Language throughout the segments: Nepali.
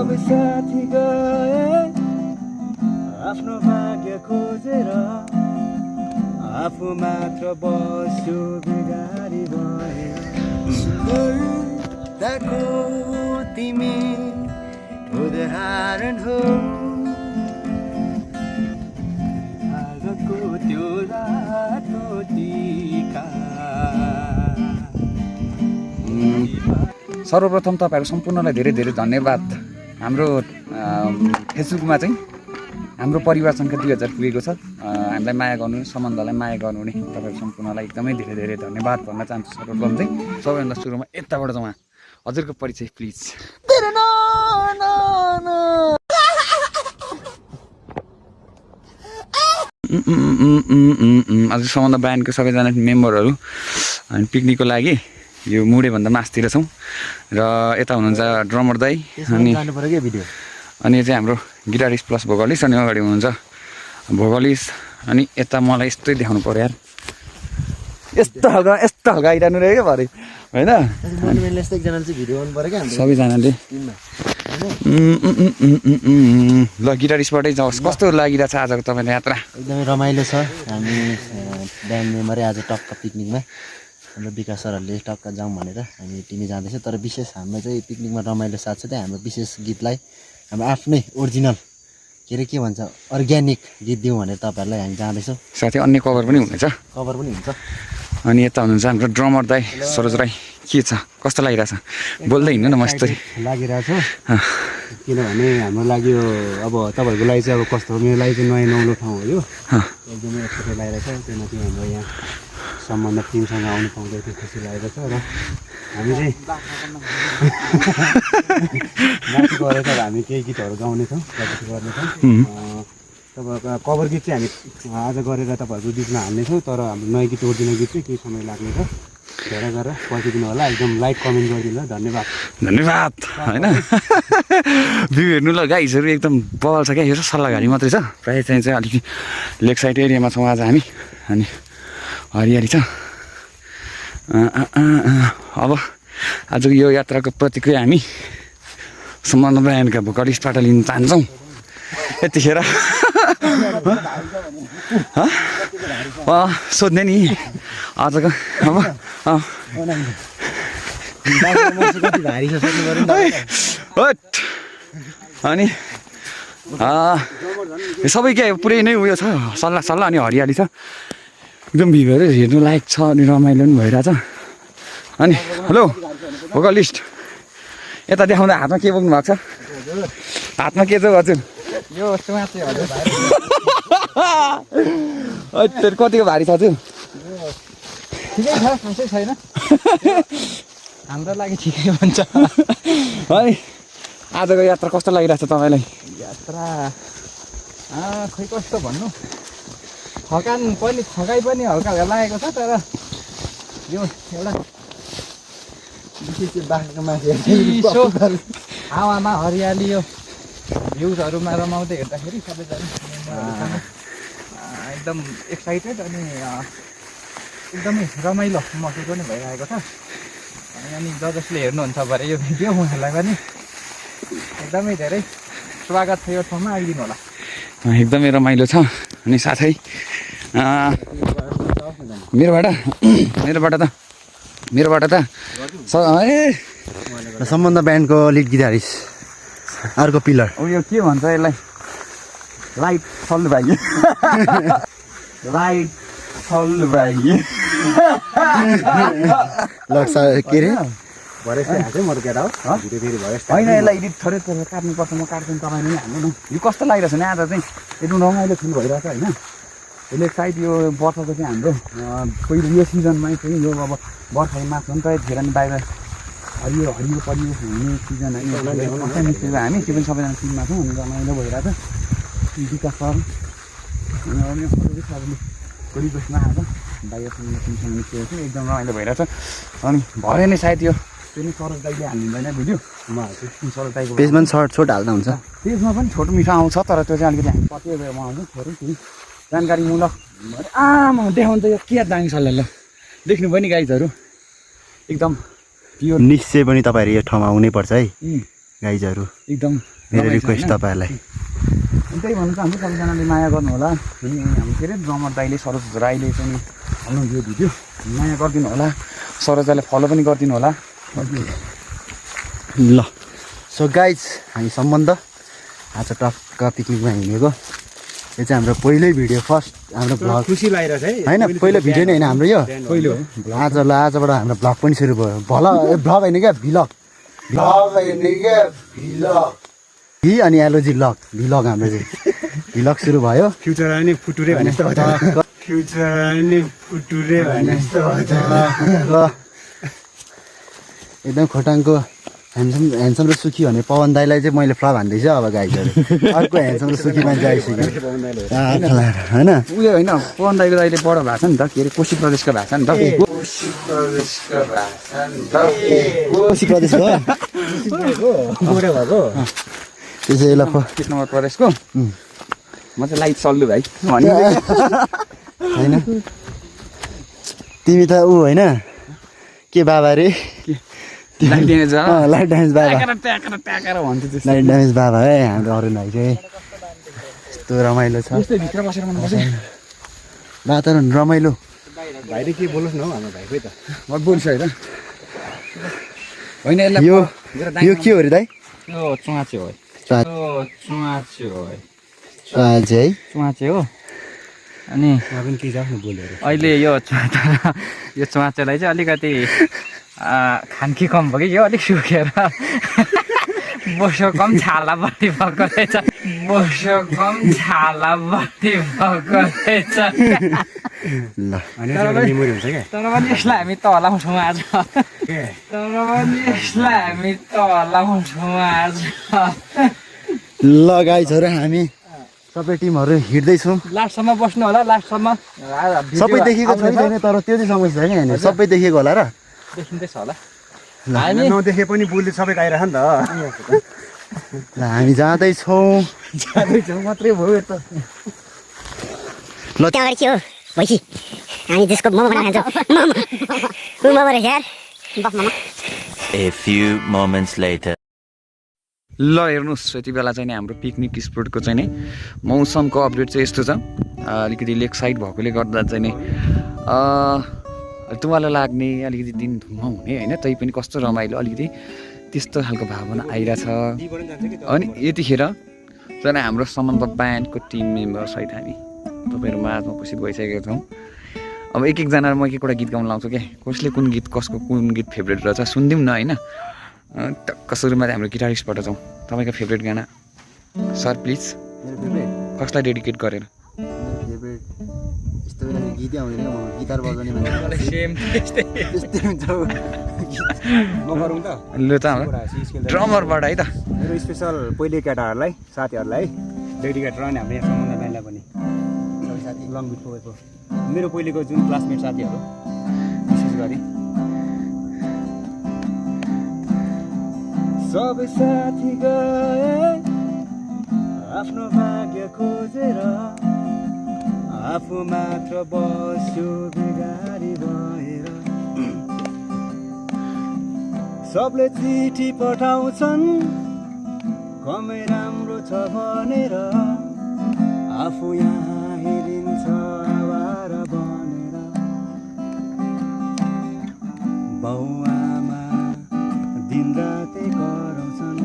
सबै साथी गए आफ्नो भाग्य खोजेर आफू मात्र बस्यो बिगारी भए सुन्दरताको तिमी उदाहरण हो आजको त्यो रातो टीका। सर्वप्रथम तपाईँहरू सम्पूर्णलाई धेरै धेरै धन्यवाद। हाम्रो फेसबुकमा चाहिँ हाम्रो परिवारसँग 2000 पुगेको छ। हामीलाई माया गर्नु, सम्बन्धलाई माया गर्नुहुने तपाईँहरू सम्पूर्णलाई एकदमै धेरै धेरै धन्यवाद भन्न चाहन्छु। सर्वप्रथम चाहिँ सबैभन्दा सुरुमा यताबाट जाउँ, हजुरको परिचय प्लिज। हजुर सम्बन्ध ब्यान्डको सबैजना मेम्बरहरू हामी पिकनिकको लागि यो मुडेभन्दा मासतिर छौँ र यता हुनुहुन्छ ड्रमर दाई अनि चाहिँ हाम्रो गिटारिस्ट प्लस भोकलिस्ट अनि अगाडि हुनुहुन्छ भोकलिस्ट अनि यता मलाई यस्तै देखाउनु पऱ्यो यार, यस्तो खालको आइरहनु रहेछ भरे होइन सबैजनाले। ल गिटारिस्टबाटै जाओस्, कस्तो लागिरहेछ आजको तपाईँको यात्रा? एकदमै रमाइलो छ। हामी ब्यान्ड मेम्बरै आज टक्क पिकनिकमा हाम्रो विकास सरहरूले टक्क जाउँ भनेर हामी टिमी जाँदैछौँ। तर विशेष हाम्रो चाहिँ पिकनिकमा रमाइलो साथसाथै हाम्रो विशेष गीतलाई हाम्रो आफ्नै ओरिजिनल के भन्छ अर्ग्यानिक गीत दिउँ भनेर तपाईँहरूलाई हामी जाँदैछौँ। साथै अन्य कभर पनि हुनेछ, कभर पनि हुन्छ। अनि यता हुनुहुन्छ हाम्रो ड्रमर दाई सरोज राई। के छ, कस्तो लागिरहेछ? बोल्दै हिँड्नु न म यस्तरी लागिरहेछ किनभने हाम्रो लागि यो अब तपाईँहरूको लागि चाहिँ अब कस्तो हो, मेरो लागि चाहिँ नयाँ नौलो ठाउँ हो यो, एकदमै एक्साइटेड लागिरहेछ। त्यहाँमाथि हाम्रो यहाँ सम्बन्ध टिमसँग आउनु पाउँदै थियो, खुसी लागेको छ। र हामी चाहिँ माथि गएर त हामी केही गीतहरू गाउनेछौँ, प्रस्तुत गर्नेछौँ। तपाईँहरूको कभर गीत चाहिँ हामी आज गरेर तपाईँहरूको बिचमा हाल्नेछौँ। तर हाम्रो नयाँ गीत ओरिजिनल गीत चाहिँ केही समय लाग्नेछ। धेरै गरेर पर्खिदिनु होला, एकदम लाइक कमेन्ट गरिदिनु होला। धन्यवाद धन्यवाद होइन भ्यू हेर्नु ल गाइजहरू, एकदम बल छ क्या। यो सल्लाहघारी मात्रै छ, प्रायः चाहिँ अलिकति लेक साइड एरियामा छौँ आज हामी। अनि हरियाली छ। अब आजको यो यात्राको प्रतिक्रिया हामी सम्बन्ध ब्यान्डका भोकलिस्टबाट लिन चाहन्छौँ यतिखेर। सोध्ने नि आजको अब अनि सबै क्या पुरै नै उयो छ, सल्लाह अनि हरियाली छ, एकदम भ्यूहरू हेर्नु लायक छ अनि रमाइलो पनि भइरहेछ। अनि हेलो भोकलिस्ट, यता देखाउँदा हातमा के बोक्नु भएको छ? हातमा के चाहिँ हजुर? यो चाहिँ हजुर कतिको भारी छ हजुर? ठिकै छ, खासै छैन, हाम्रो लागि ठिकै भन्छ है। आजको यात्रा कस्तो लागिरहेछ तपाईँलाई? यात्रा खै कस्तो भन्नु, थकाइ पनि हल्का हल्का लागेको छ। तर यो एउटा विशेष बाख्राको माथि हावामा हरियाली यो भ्युजहरूमा रमाउँदै हेर्दाखेरि सबैजना एकदम एक्साइटेड अनि एकदमै रमाइलो महसुस पनि भइरहेको छ। अनि जसले हेर्नुहुन्छ भने यो भिडियो उहाँहरूलाई पनि एकदमै धेरै स्वागत छ, यो ठाउँमा आइदिनु होला। एकदमै रमाइलो छ। अनि साथै मेरोबाट त सम्बन्ध ब्यान्डको लिड गिटारिस्ट अर्को पिलर उयो के भन्छ यसलाई, लाइट छल्नु भाइ लाइट छल्नु भाइ के अरे होइन यसलाई एडिट थोरै काट्नुपर्छ, म काट्छु तपाईँले नै हाल्नु न। यो कस्तो लागिरहेछ नि आज चाहिँ एकदम रमाइलो फिल भइरहेछ होइन। यसले सायद यो वर्षको चाहिँ हाम्रो पहिलो यो सिजनमै चाहिँ यो अब बर्खाले मासु पनि त यतिखेर नि बाहिर हरियो परियो हुने सिजन होइन। निस्केको हामी त्यो पनि सबैजना टिममा छौँ अनि रमाइलो भइरहेछ। विकास सर अनि अरू सबैले रिक्वेस्टमा आएको बाहिर टिमसँग निस्केको छु, एकदम रमाइलो भइरहेछ। अनि भरे नै सायद यो त्यो नि सरोज दाइले हालिदिँदैन भिडियो, म हाल्छु। सरोज दाइको पेजमा पनि छोट हाल्दा हुन्छ, पेजमा पनि छोटो मिठो आउँछ। तर त्यो चाहिँ अलिकति हामी कति बेलामा आउँछ छोटो केही जानकारीमूलक म देखाउनु त यो के दामी छ ल देख्नु पनि गाइजहरू एकदम प्योर। निश्चय पनि तपाईँहरू यो ठाउँमा आउनै पर्छ है गाइजहरू, एकदम मेरो रिक्वेस्ट तपाईँहरूलाई। त्यही भन्न चाहन्छु सबैजनाले माया गर्नु होला। अनि हाम्रो के अरे ड्रमर दाइले सरोज राईले चाहिँ हाल्नु यो भिडियो माया गरिदिनु होला। सरोजाले फलो पनि गरिदिनु होला। ल सो गाइज हामी सम्बन्ध आज टक्क पिकनिकमा हिँडेको। यो चाहिँ हाम्रो पहिल्यै भिडियो फर्स्ट हाम्रो भ्लग खुसी लागिरहेछ है होइन पहिलो भिडियो नै होइन हाम्रो यो पहिलो आजबाट हाम्रो भ्लग पनि सुरु भयो। भ्लग होइन क्या भिलग होइन क्या भिलग हि अनि एलोजी भिलग हाम्रो चाहिँ भिलग सुरु भयो। फ्युचर नि फुटुरे भने जस्तो भयो। फ्युचर नि फुटुरे भने जस्तो भयो। ल एकदम खोटाङको ह्यान्डसम र सुखी भने पवन दाईलाई चाहिँ मैले फ्लग हान्दैछु अब गाइजहरू। अर्को ह्यान्डसम र सुखी मान्छे आइसक्यो होइन। उयो होइन पवन दाइको दाइले बडो भएको छ नि त के अरे कोशी प्रदेशको भएको छ नि त। कोशी प्रदेश हो गोरे भएको त्यो चाहिँ ल 30 नम्बर प्रदेशको म चाहिँ लाइट चल्लु भाइ होइन तिमी त ऊ होइन के बाबा रे लाइट ड्यामेज लाइट ड्यामेज बाबा भन्छ त्यस्तो। लाइट ड्यामेज बाबा है हाम्रो अरू भाइ चाहिँ यस्तो रमाइलो छ त्यस्तै भित्र बसेर मनपर्छ। वातावरण रमाइलो। भाइले के बोलोस् न हौ हाम्रो भाइ खोइ त म बोल्छु है त होइन यसलाई यो के हो रे दाइ? यो चुवाचे हो चुवा चुवाचे हो चुवाचे है चुवाचे हो। अनि पनि के जाऊ बोलेर अहिले यो यो चुवाचेलाई चाहिँ अलिकति खान्की कम भयो कि यो अलिक सुकेर बोसो कम छाला बढी भएको रहेछ। बोसो कम छाला बढी भएको रहेछ। ल मेमोरी हुन्छ क्या। तर पनि यसलाई हामी तलाउँछौँ आज। तर पनि यसलाई हामी तलाउँछौँ आज। ल गाइजहरू हामी सबै टिमहरू हिँड्दैछौँ। लास्टसम्म बस्नु होला। लास्टसम्म सबै देखेको छैन तर त्यो चाहिँ समस्या क्या होइन सबै देखेको होला र देखिँदैछ होला। हामी नदेखे पनि बोली सबै गाइरह नि त। ल हामी जाँदैछौँ मात्रै भयो त। ल त्यहाँबाट के हो भैँसी हामी त्यसको मोमो बनाएर खान्छौँ। मोमो रहेछ यार बफ momo. A few moments later. ल हेर्नुहोस् यति बेला चाहिँ नि हाम्रो पिकनिक स्पोटको चाहिँ नि मौसमको अपडेट चाहिँ यस्तो छ। अलिकति लेक साइड भएकोले गर्दा चाहिँ नि तुम्हालाई लाग्ने अलिकति दिन धुम्म हुने होइन तै पनि कस्तो रमाइलो अलिकति त्यस्तो खालको भावना आइरहेछ। अनि यतिखेर चाहिँ हाम्रो सम्बन्ध ब्यान्डको टिम मेम्बरसहित हामी तपाईँहरू माझमा उपस्थित भइसकेका छौँ। अब एकजना म एक एउटा गीत गाउन लाउँछु क्या कसले कुन गीत कसको कुन गीत फेभरेट रहेछ सुनिदिउँ न होइन। टक्क सुरुमा चाहिँ हाम्रो गिटारिस्टबाट जाउँ। तपाईँको फेभरेट गाना सर प्लिज कसलाई डेडिकेट गरेर? यस्तो बेला गीतै आउँदैन गिटार बजाउने मान्छे सेम त्यस्तै हुन्छ नगरौँ त लु त हाम्रो ड्रमरबाट है त मेरो स्पेसल पहिले केटाहरूलाई साथीहरूलाई डेडिकेट रहने हाम्रो यहाँ सम्बन्ध ब्यान्डलाई पनि सबै साथी लङ बिटको गएको मेरो पहिलेको जुन क्लासमेट साथीहरू विशेष गरी सबै साथी गए आफ्नो भाग्य खोजेर आफू मात्र बस्यो बिगारी भएर सबले चिठी पठाउँछन् कमै राम्रो छ भनेर आफू यहाँ हेरिन्छ आवारा बनेर बाउआमा दिनरातै कराउँछन्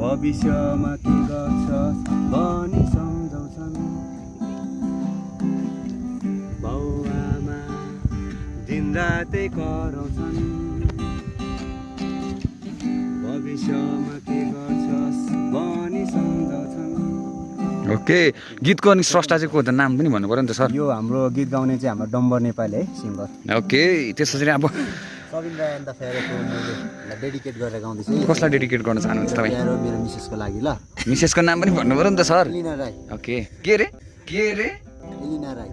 भविष्यमा के गर्छस् भनी सम्झाउँछन् बाउआमा दिनरातै कराउँछन् भविष्यमा के गर्छस् भनी सम्झाउँछन्। ओके गीतको अनि स्रष्टा चाहिँ को हो त नाम पनि भन्नु पऱ्यो नि त सर। यो हाम्रो गीत गाउने चाहिँ हाम्रो डम्बर नेपाल है सिङ्गर ओके त्यसपछि अब सबिन्द्र एन्ड द फेरोको मैले डेडिकेट गरेर गाउँदैछु। कसलाई डेडिकेट गर्न चाहनुहुन्छ तपाईँ? मेरो मिसेसको लागि ल मिसेसको नाम पनि भन्नु पऱ्यो नि त सर। एलिना राई ओके के रे एलिना राई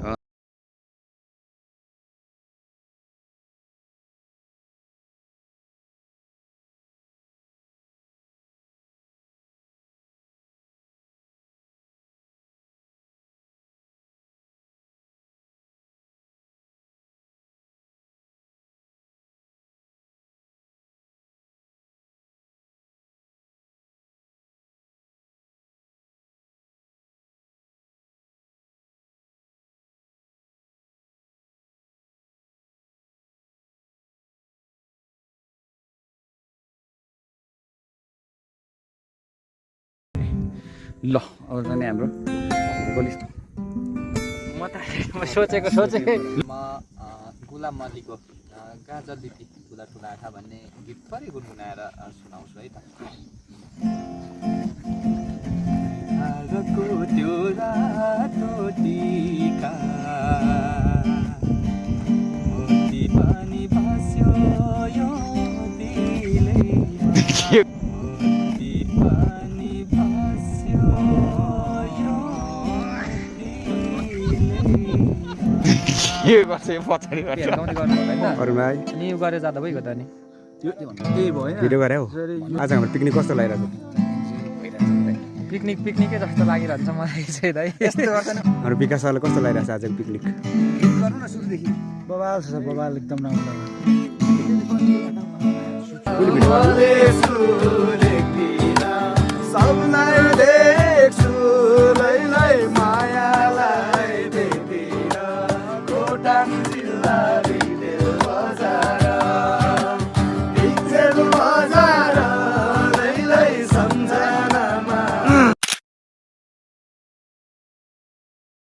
ल अब जाने हाम्रो बोलिस् म त सोचेकै म गुलाम अलीको गाजर दिदी ठुला ठुला आँखा भन्ने गीत थोरै गुनगुनाएर सुनाउँछु है त आगको त्यो रातो टीका मोती पानी भास्यो यो दिलैमा मोती पानी भास्यो यो के गर्छ यो पछाडि गर्छ अरूमा अनि यो गरेर जाँदा भइगयो त नि त्यही भयो भिडियो गरे हौ आज हाम्रो पिकनिक कस्तो लागिरहेको पिकनिकै जस्तो लागिरहन्छ मलाई चाहिँ दाइ यस्तो गर्दैन हाम्रो विकास सरलाई कस्तो लागिरहेको छ आजको पिकनिक गर्नु न सुरुदेखि बबाल छ बबाल एकदम राम्रो सबलाई देख्छु लैलै मायालाई देखेर खोटाङ जिल्ला